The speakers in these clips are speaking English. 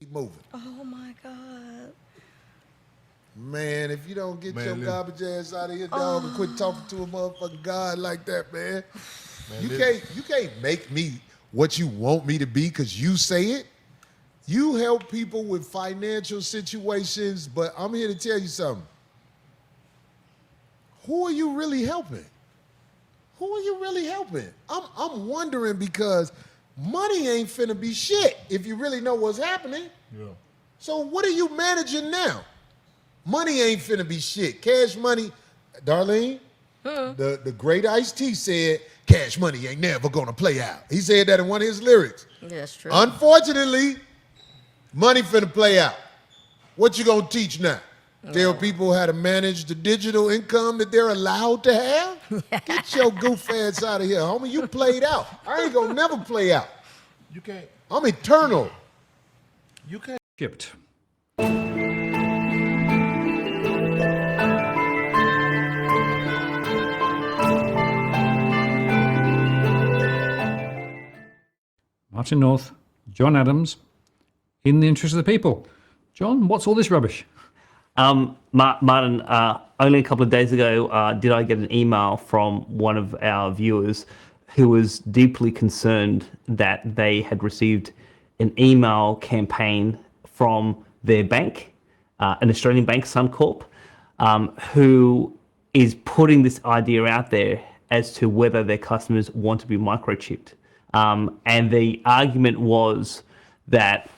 Keep moving. Oh my God. Man, if you don't get your garbage ass out of here, dog, and quit talking to a motherfucking God like that, man. You can't make me what you want me to be because you say it. You help people with financial situations, but I'm here to tell you something. Who are you really helping? Who are you really helping? I'm wondering because money ain't finna be shit if you really know what's happening. Yeah. So what are you managing now? Money ain't finna be shit. Cash money, Darlene, the great Ice-T said, cash money ain't never gonna play out. He said that in one of his lyrics. Yeah, that's true. Unfortunately, money finna play out. What you gonna teach now? Tell people how to manage the digital income that they're allowed to have? Get your goof ass out of here, homie. You played out. I ain't gonna never play out. You can't. I'm eternal. You can't. Shipped. Martin North, John Adams, in the interest of the people. John, what's all this rubbish? Martin, only a couple of days ago, did I get an email from one of our viewers who was deeply concerned that they had received an email campaign from their bank, an Australian bank, Suncorp, who is putting this idea out there as to whether their customers want to be microchipped. And the argument was that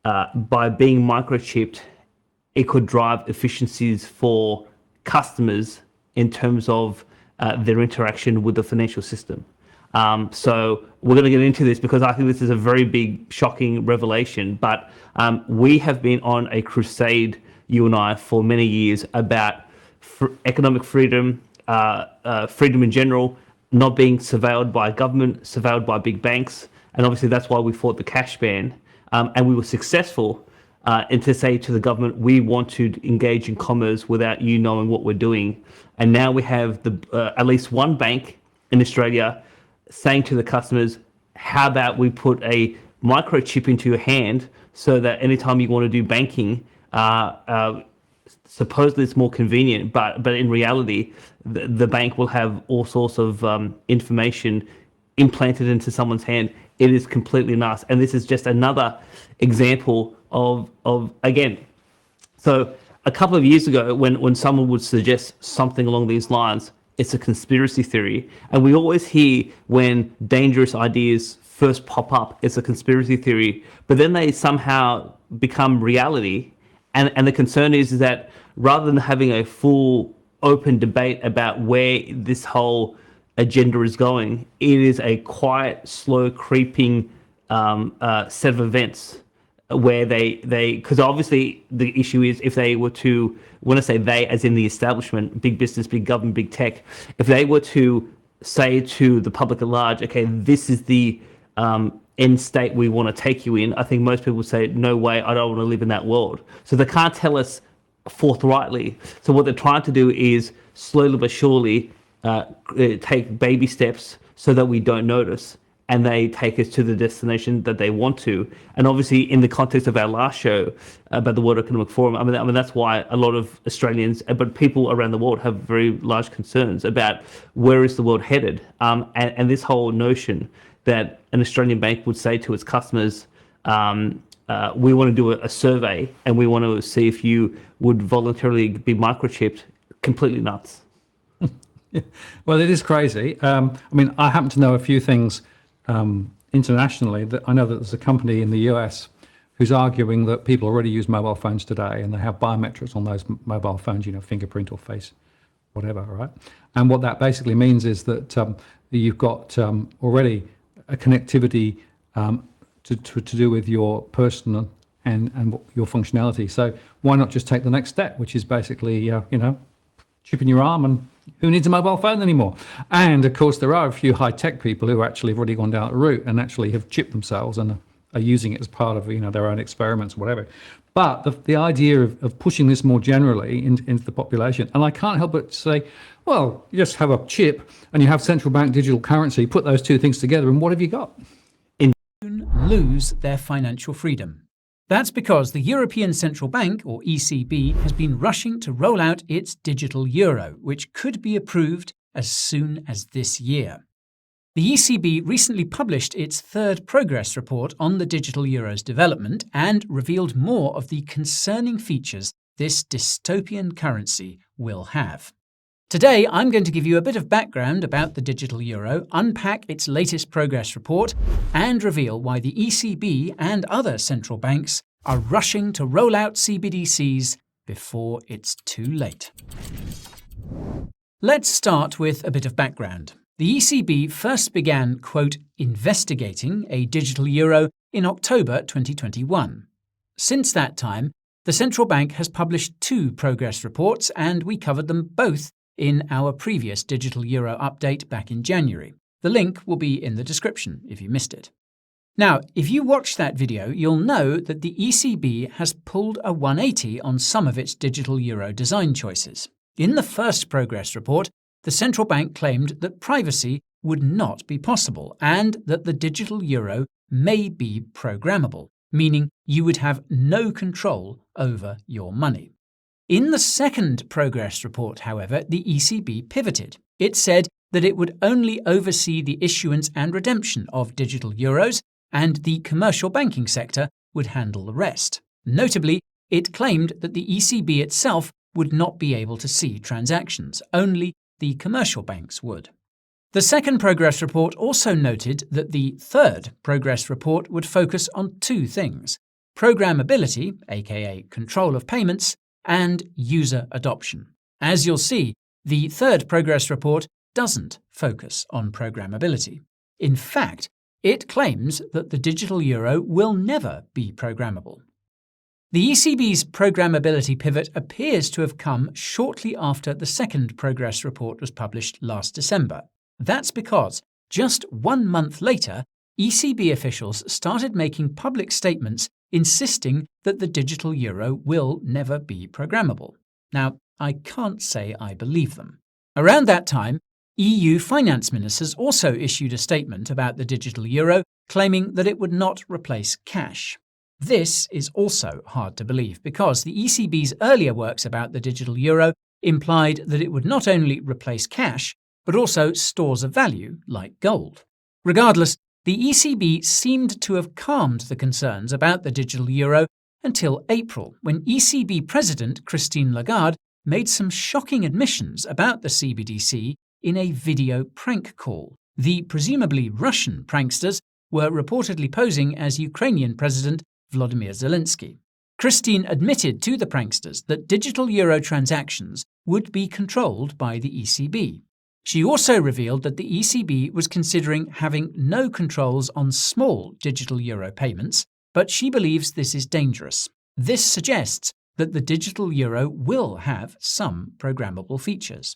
by being microchipped, it could drive efficiencies for customers in terms of their interaction with the financial system. So we're going to get into this because I think this is a very big, shocking revelation. But we have been on a crusade, you and I, for many years about economic freedom, freedom in general, not being surveilled by government, surveilled by big banks. And obviously that's why we fought the cash ban. And we were successful and to say to the government, we want to engage in commerce without you knowing what we're doing. And now we have at least one bank in Australia saying to the customers, how about we put a microchip into your hand so that anytime you want to do banking, supposedly it's more convenient, but in reality, the bank will have all sorts of information implanted into someone's hand. It is completely nuts. And this is just another example of again, so a couple of years ago when someone would suggest something along these lines, it's a conspiracy theory. And we always hear when dangerous ideas first pop up, it's a conspiracy theory, but then they somehow become reality. And the concern is that rather than having a full open debate about where this whole agenda is going, it is a quiet, slow, creeping set of events where they because obviously the issue is if they were to, when I say they as in the establishment, big business, big government, big tech, if they were to say to the public at large, okay, this is the end state we want to take you in, I think most people would say, no way, I don't want to live in that world. So they can't tell us forthrightly. So what they're trying to do is slowly but surely take baby steps so that we don't notice, and they take us to the destination that they want to. And obviously, in the context of our last show about the World Economic Forum, I mean that's why a lot of Australians, but people around the world, have very large concerns about where is the world headed. And this whole notion that an Australian bank would say to its customers, we want to do a survey and we want to see if you would voluntarily be microchipped, completely nuts. Well, it is crazy. I mean, I happen to know a few things internationally. That I know that there's a company in the US who's arguing that people already use mobile phones today and they have biometrics on those mobile phones, you know, fingerprint or face, whatever, right? And what that basically means is that you've got already a connectivity to do with your person and your functionality. So why not just take the next step, which is basically, you know, chip in your arm, and who needs a mobile phone anymore? And of course, there are a few high-tech people who actually have already gone down that route and actually have chipped themselves and are using it as part of, you know, their own experiments or whatever. But the idea of pushing this more generally into the population, and I can't help but say, well, you just have a chip and you have central bank digital currency, put those two things together, and what have you got? Lose their financial freedom. That's because the European Central Bank, or ECB, has been rushing to roll out its digital euro, which could be approved as soon as this year. The ECB recently published its third progress report on the digital euro's development and revealed more of the concerning features this dystopian currency will have. Today, I'm going to give you a bit of background about the digital euro, unpack its latest progress report, and reveal why the ECB and other central banks are rushing to roll out CBDCs before it's too late. Let's start with a bit of background. The ECB first began, quote, investigating a digital euro in October 2021. Since that time, the central bank has published 2 progress reports, and we covered them both in our previous digital euro update back in January. The link will be in the description if you missed it. Now, if you watched that video, you'll know that the ECB has pulled a 180 on some of its digital euro design choices. In the first progress report, the central bank claimed that privacy would not be possible and that the digital euro may be programmable, meaning you would have no control over your money. In the second progress report, however, the ECB pivoted. It said that it would only oversee the issuance and redemption of digital euros, and the commercial banking sector would handle the rest. Notably, it claimed that the ECB itself would not be able to see transactions, only the commercial banks would. The second progress report also noted that the third progress report would focus on 2 things: programmability, aka control of payments, and user adoption. As you'll see, the third progress report doesn't focus on programmability. In fact, it claims that the digital euro will never be programmable. The ECB's programmability pivot appears to have come shortly after the second progress report was published last December. That's because, just 1 month later, ECB officials started making public statements insisting that the digital euro will never be programmable. Now, I can't say I believe them. Around that time, EU finance ministers also issued a statement about the digital euro, claiming that it would not replace cash. This is also hard to believe because the ECB's earlier works about the digital euro implied that it would not only replace cash, but also stores of value like gold. Regardless, the ECB seemed to have calmed the concerns about the digital euro until April, when ECB President Christine Lagarde made some shocking admissions about the CBDC in a video prank call. The presumably Russian pranksters were reportedly posing as Ukrainian President Volodymyr Zelensky. Christine admitted to the pranksters that digital euro transactions would be controlled by the ECB. She also revealed that the ECB was considering having no controls on small digital euro payments, but she believes this is dangerous. This suggests that the digital euro will have some programmable features.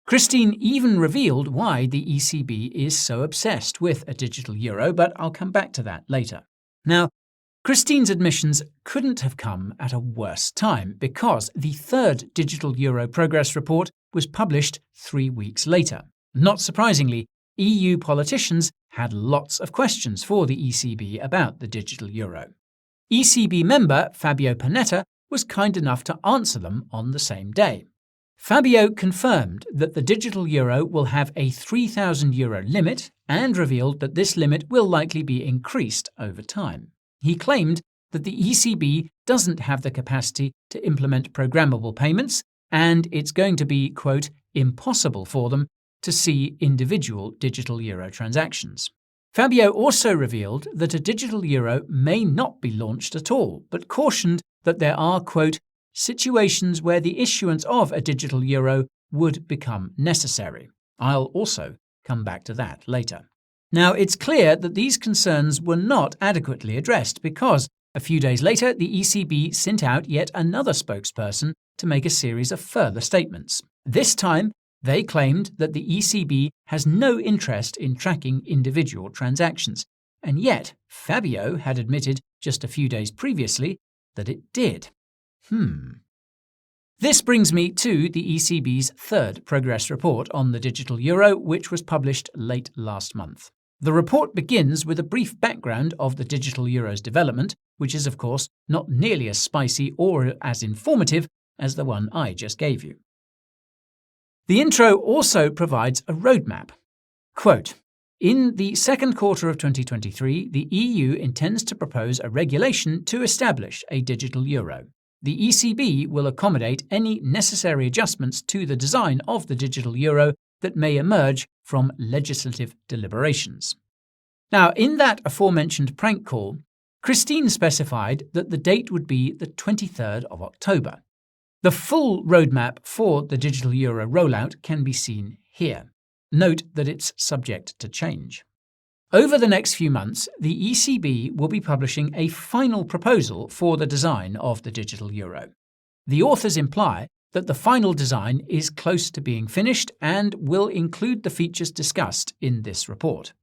Christine even revealed why the ECB is so obsessed with a digital euro, but I'll come back to that later. Now, Christine's admissions couldn't have come at a worse time because the third digital euro progress report was published 3 weeks later. Not surprisingly, EU politicians had lots of questions for the ECB about the digital euro. ECB member Fabio Panetta was kind enough to answer them on the same day. Fabio confirmed that the digital euro will have a €3,000 limit and revealed that this limit will likely be increased over time. He claimed that the ECB doesn't have the capacity to implement programmable payments, and it's going to be, quote, impossible for them to see individual digital euro transactions. Fabio also revealed that a digital euro may not be launched at all, but cautioned that there are, quote, situations where the issuance of a digital euro would become necessary. I'll also come back to that later. Now, it's clear that these concerns were not adequately addressed because, a few days later, the ECB sent out yet another spokesperson to make a series of further statements. This time, they claimed that the ECB has no interest in tracking individual transactions, and yet Fabio had admitted just a few days previously that it did. This brings me to the ECB's third progress report on the digital euro, which was published late last month. The report begins with a brief background of the digital euro's development, which is, of course, not nearly as spicy or as informative as the one I just gave you. The intro also provides a roadmap. Quote, in the second quarter of 2023, the EU intends to propose a regulation to establish a digital euro. The ECB will accommodate any necessary adjustments to the design of the digital euro that may emerge from legislative deliberations. Now, in that aforementioned prank call, Christine specified that the date would be the 23rd of October. The full roadmap for the digital euro rollout can be seen here. Note that it's subject to change. Over the next few months, the ECB will be publishing a final proposal for the design of the digital euro. The authors imply that the final design is close to being finished and will include the features discussed in this report.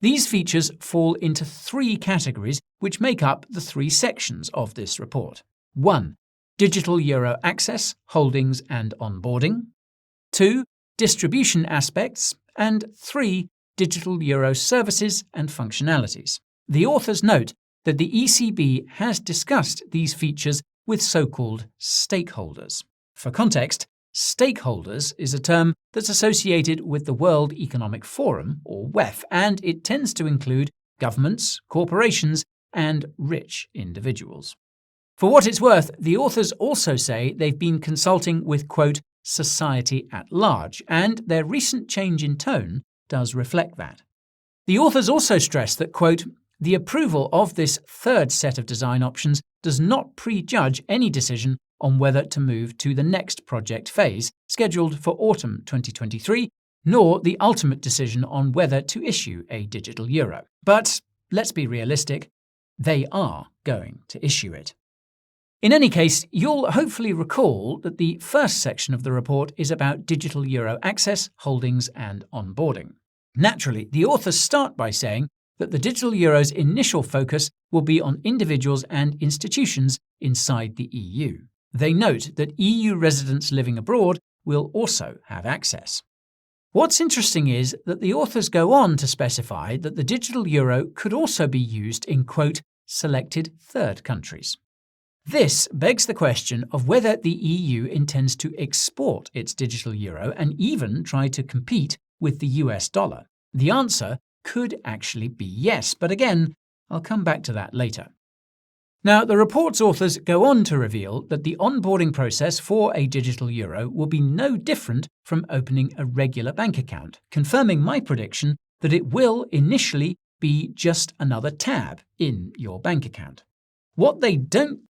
These features fall into three categories which make up the three sections of this report. 1. Digital euro access, holdings and onboarding. 2. Distribution aspects. And 3. Digital euro services and functionalities. The authors note that the ECB has discussed these features with so-called stakeholders. For context, stakeholders is a term that's associated with the World Economic Forum, or WEF, and it tends to include governments, corporations, and rich individuals. For what it's worth, the authors also say they've been consulting with, quote, society at large, and their recent change in tone does reflect that. The authors also stress that, quote, the approval of this third set of design options does not prejudge any decision on whether to move to the next project phase, scheduled for autumn 2023, nor the ultimate decision on whether to issue a digital euro. But let's be realistic, they are going to issue it. In any case, you'll hopefully recall that the first section of the report is about digital euro access, holdings, and onboarding. Naturally, the authors start by saying that the digital euro's initial focus will be on individuals and institutions inside the EU. They note that EU residents living abroad will also have access. What's interesting is that the authors go on to specify that the digital euro could also be used in, quote, selected third countries. This begs the question of whether the EU intends to export its digital euro and even try to compete with the US dollar. The answer could actually be yes, but again, I'll come back to that later. Now, the report's authors go on to reveal that the onboarding process for a digital euro will be no different from opening a regular bank account, confirming my prediction that it will initially be just another tab in your bank account. What they don't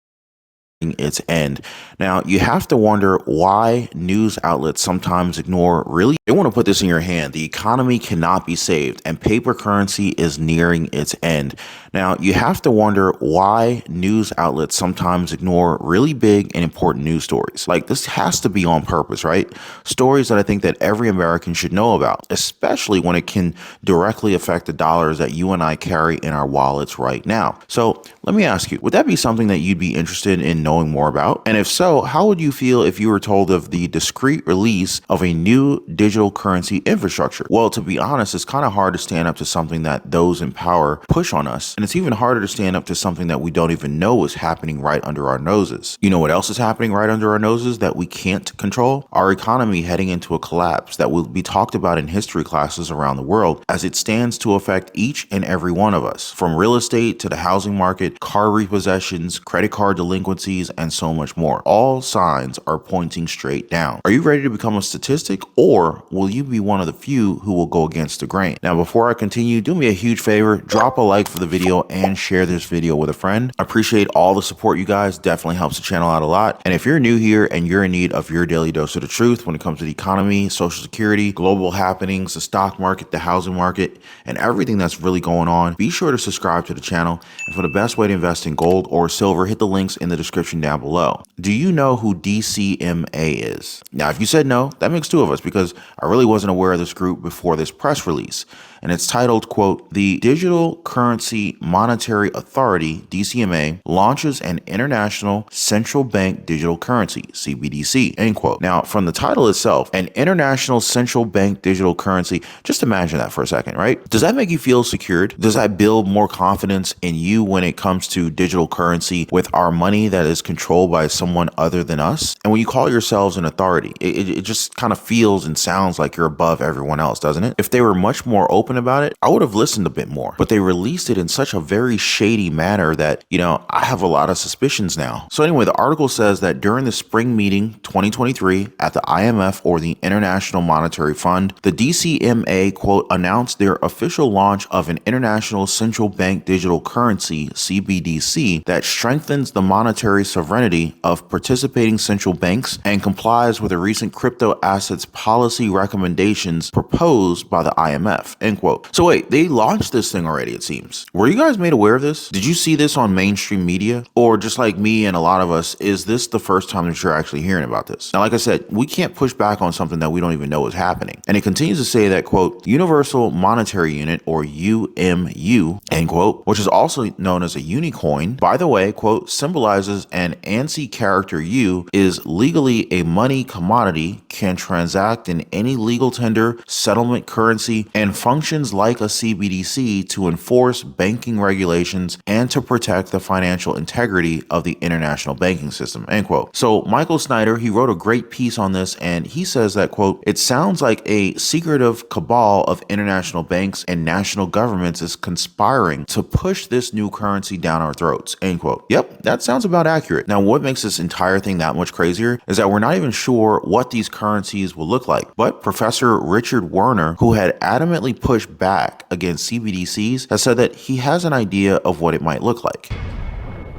its end. Now, you have to wonder why news outlets sometimes ignore really. They want to put this in your hand. The economy cannot be saved and paper currency is nearing its end. Now, you have to wonder why news outlets sometimes ignore really big and important news stories. Like, this has to be on purpose, right? Stories that I think that every American should know about, especially when it can directly affect the dollars that you and I carry in our wallets right now. So let me ask you, would that be something that you'd be interested in knowing more about? And if so, how would you feel if you were told of the discrete release of a new digital currency infrastructure? Well, to be honest, it's kind of hard to stand up to something that those in power push on us. And it's even harder to stand up to something that we don't even know is happening right under our noses. You know what else is happening right under our noses that we can't control? Our economy heading into a collapse that will be talked about in history classes around the world as it stands to affect each and every one of us, from real estate to the housing market, car repossessions, credit card delinquencies, and so much more. All signs are pointing straight down. Are you ready to become a statistic, or will you be one of the few who will go against the grain? Now, before I continue, do me a huge favor, drop a like for the video and share this video with a friend. I appreciate all the support, you guys. Definitely helps the channel out a lot. And if you're new here and you're in need of your daily dose of the truth when it comes to the economy, social security, global happenings, the stock market, the housing market, and everything that's really going on, be sure to subscribe to the channel. And for the best way way to invest in gold or silver, hit the links in the description down below. Do you know who DCMA is? Now, if you said no, that makes two of us because I really wasn't aware of this group before this press release. And it's titled, quote, "The Digital Currency Monetary Authority, DCMA, launches an international central bank digital currency, CBDC," end quote. Now, from the title itself, an international central bank digital currency, just imagine that for a second, right? Does that make you feel secured? Does that build more confidence in you when it comes to digital currency with our money that is controlled by someone other than us? And when you call yourselves an authority, it just kind of feels and sounds like you're above everyone else, doesn't it? If they were much more open about it, I would have listened a bit more, but they released it in such a very shady manner that, I have a lot of suspicions now. So anyway, the article says that during the spring meeting 2023 at the IMF, or the International Monetary Fund, the DCMA, quote, announced their official launch of an international central bank digital currency, CBDC, that strengthens the monetary sovereignty of participating central banks and complies with the recent crypto assets policy recommendations proposed by the IMF, end quote. So wait, they launched this thing already, it seems. Were you guys made aware of this? Did you see this on mainstream media? Or just like me and a lot of us, is this the first time that you're actually hearing about this? Now, like I said, we can't push back on something that we don't even know is happening. And it continues to say that, quote, Universal Monetary Unit, or UMU, end quote, which is also known as a unicoin, by the way, quote, symbolizes an ANSI character U, is legally a money commodity, can transact in any legal tender, settlement currency, and functions like a CBDC to enforce banking regulations and to protect the financial integrity of the international banking system, end quote. So Michael Snyder, he wrote a great piece on this, and he says that, quote, "It sounds like a secretive cabal of international banks and national governments is conspiring to push this new currency down our throats," end quote. Yep, that sounds about accurate. Now, what makes this entire thing that much crazier is that we're not even sure what these currencies will look like. But Professor Richard Werner, who had adamantly pushed back against CBDCs, has said that he has an idea of what it might look like.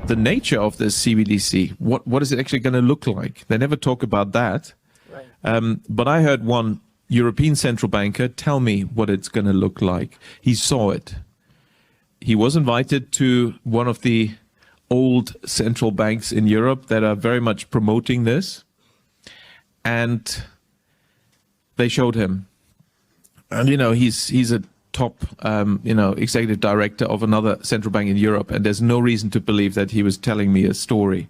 The nature of this CBDC, what is it actually going to look like? They never talk about that. Right. But I heard one European central banker tell me what it's going to look like. He saw it. He was invited to one of the old central banks in Europe that are very much promoting this. And they showed him. And, he's a top, executive director of another central bank in Europe. And there's no reason to believe that he was telling me a story.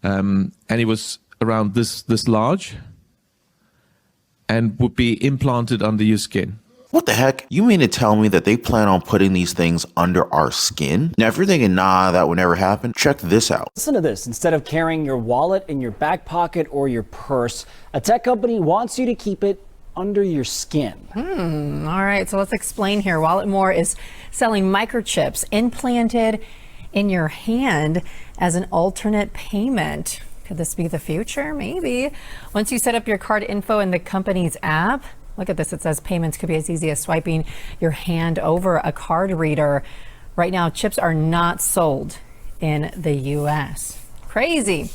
And he was around this large and would be implanted under your skin. What the heck? You mean to tell me that they plan on putting these things under our skin? Now, if you're thinking, nah, that would never happen, check this out. Listen to this. Instead of carrying your wallet in your back pocket or your purse, a tech company wants you to keep it under your skin. All right, so let's explain here. Walletmore is selling microchips implanted in your hand as an alternate payment. Could this be the future? Maybe. Once you set up your card info in the company's app, look at this. It says payments could be as easy as swiping your hand over a card reader. Right now, chips are not sold in the U.S. Crazy.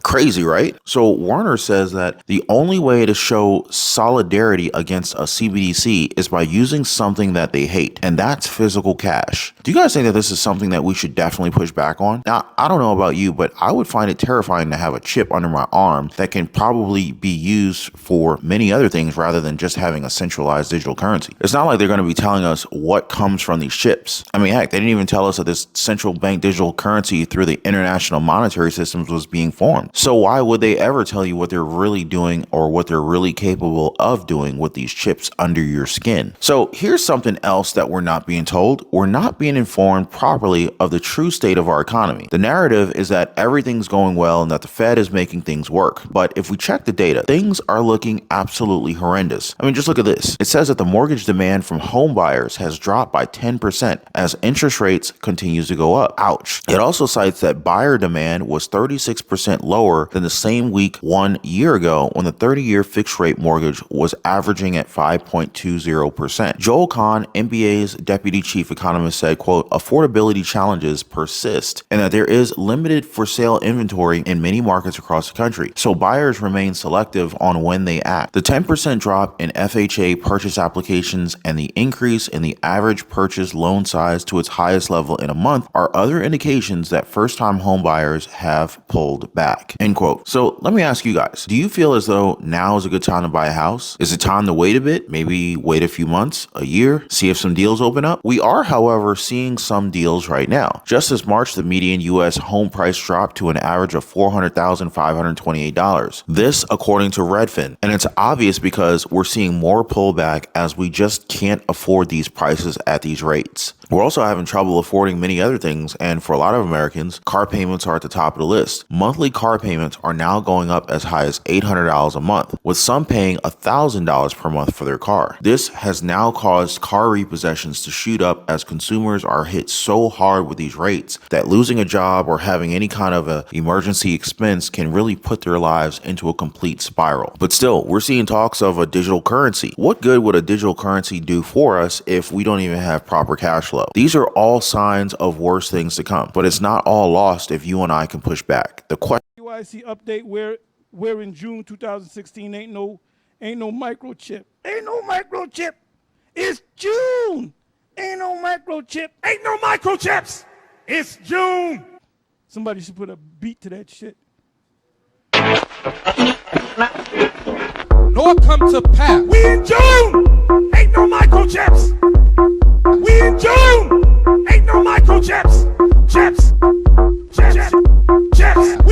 Crazy, right? So Warner says that the only way to show solidarity against a CBDC is by using something that they hate, and that's physical cash. Do you guys think that this is something that we should definitely push back on? Now, I don't know about you, but I would find it terrifying to have a chip under my arm that can probably be used for many other things rather than just having a centralized digital currency. It's not like they're going to be telling us what comes from these chips. I mean, heck, they didn't even tell us that this central bank digital currency through the international monetary systems was being formed. So why would they ever tell you what they're really doing or what they're really capable of doing with these chips under your skin? So here's something else that we're not being told. We're not being informed properly of the true state of our economy. The narrative is that everything's going well and that the Fed is making things work. But if we check the data, things are looking absolutely horrendous. I mean, just look at this. It says that the mortgage demand from home buyers has dropped by 10% as interest rates continues to go up. Ouch. It also cites that buyer demand was 36% lower lower than the same week 1 year ago when the 30-year fixed rate mortgage was averaging at 5.20%. Joel Kahn, MBA's deputy chief economist, said, quote, affordability challenges persist and that there is limited for sale inventory in many markets across the country, so buyers remain selective on when they act. The 10% drop in FHA purchase applications and the increase in the average purchase loan size to its highest level in a month are other indications that first-time home buyers have pulled back, end quote. So let me ask you guys, do you feel as though now is a good time to buy a house? Is it time to wait a bit? Maybe wait a few months, a year, see if some deals open up? We are, however, seeing some deals right now. Just this March, the median U.S. home price dropped to an average of $400,528. This, according to Redfin. And it's obvious because we're seeing more pullback as we just can't afford these prices at these rates. We're also having trouble affording many other things, and for a lot of Americans, car payments are at the top of the list. Monthly car payments are now going up as high as $800 a month, with some paying $1,000 per month for their car. This has now caused car repossessions to shoot up as consumers are hit so hard with these rates that losing a job or having any kind of an emergency expense can really put their lives into a complete spiral. But still, we're seeing talks of a digital currency. What good would a digital currency do for us if we don't even have proper cash flow? These are all signs of worse things to come, but it's not all lost if you and I can push back. The question KYC update where in June 2016 ain't no microchip. Ain't no microchip. It's June. Ain't no microchip. Ain't no microchips. It's June. Somebody should put a beat to that shit. Nor come to pass. We in June. Ain't no microchips. We in June. Ain't no microchips. Chips. Chips. Chips.